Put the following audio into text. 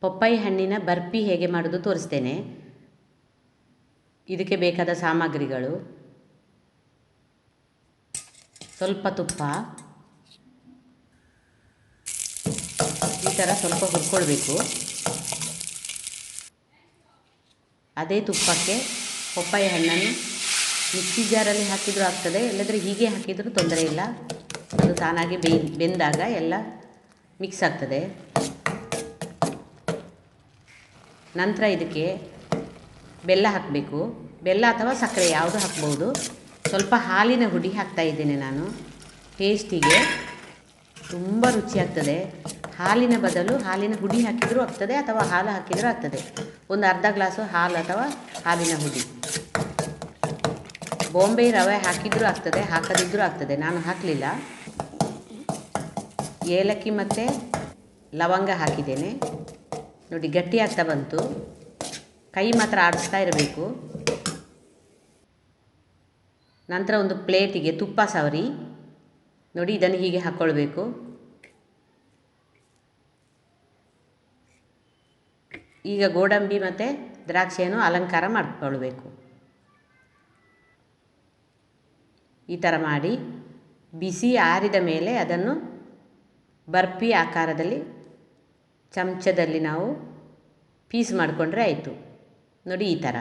ಪಪ್ಪಾಯಿ ಹಣ್ಣಿನ ಬರ್ಫಿ ಹೇಗೆ ಮಾಡೋದು ತೋರಿಸ್ತೇನೆ. ಇದಕ್ಕೆ ಬೇಕಾದ ಸಾಮಗ್ರಿಗಳು: ಸ್ವಲ್ಪ ತುಪ್ಪ, ಈ ಥರ ಸ್ವಲ್ಪ ಹುರ್ಕೊಳ್ಬೇಕು. ಅದೇ ತುಪ್ಪಕ್ಕೆ ಪಪ್ಪಾಯಿ ಹಣ್ಣನ್ನು ಮಿಕ್ಸಿ ಜಾರಲ್ಲಿ ಹಾಕಿದರೂ ಆಗ್ತದೆ, ಇಲ್ಲದ್ರೆ ಹೀಗೆ ಹಾಕಿದರೂ ತೊಂದರೆ ಇಲ್ಲ. ಅದು ತಾನಾಗಿ ಬೆಂದಾಗ ಎಲ್ಲ ಮಿಕ್ಸ್ ಆಗ್ತದೆ. ನಂತರ ಇದಕ್ಕೆ ಬೆಲ್ಲ ಹಾಕಬೇಕು. ಬೆಲ್ಲ ಅಥವಾ ಸಕ್ಕರೆ ಯಾವುದು ಹಾಕ್ಬೋದು. ಸ್ವಲ್ಪ ಹಾಲಿನ ಹುಡಿ ಹಾಕ್ತಾ ಇದ್ದೇನೆ ನಾನು. ಟೇಸ್ಟಿಗೆ ತುಂಬ ರುಚಿಯಾಗ್ತದೆ. ಹಾಲಿನ ಬದಲು ಹಾಲಿನ ಹುಡಿ ಹಾಕಿದರೂ ಆಗ್ತದೆ, ಅಥವಾ ಹಾಲು ಹಾಕಿದರೂ ಆಗ್ತದೆ. ಒಂದು ಅರ್ಧ ಗ್ಲಾಸು ಹಾಲು ಅಥವಾ ಹಾಲಿನ ಹುಡಿ. ಬಾಂಬೆ ರವೆ ಹಾಕಿದರೂ ಆಗ್ತದೆ, ಹಾಕದಿದ್ದರೂ ಆಗ್ತದೆ. ನಾನು ಹಾಕಲಿಲ್ಲ. ಏಲಕ್ಕಿ ಮತ್ತು ಲವಂಗ ಹಾಕಿದ್ದೇನೆ. ನೋಡಿ, ಗಟ್ಟಿ ಆಗ್ತಾ ಬಂತು. ಕೈ ಮಾತ್ರ ಆಡಿಸ್ತಾ ಇರಬೇಕು. ನಂತರ ಒಂದು ಪ್ಲೇಟಿಗೆ ತುಪ್ಪ ಸವರಿ ನೋಡಿ, ಇದನ್ನು ಹೀಗೆ ಹಾಕ್ಕೊಳ್ಬೇಕು. ಈಗ ಗೋಡಂಬಿ ಮತ್ತು ದ್ರಾಕ್ಷಿಯನ್ನು ಅಲಂಕಾರ ಮಾಡಿಕೊಳ್ಬೇಕು. ಈ ಥರ ಮಾಡಿ ಬಿಸಿ ಆರಿದ ಮೇಲೆ ಅದನ್ನು ಬರ್ಫಿ ಆಕಾರದಲ್ಲಿ ಚಮಚದಲ್ಲಿ ನಾವು ಪೀಸ್ ಮಾಡಿಕೊಂಡ್ರೆ ಆಯಿತು. ನೋಡಿ, ಈ ಥರ.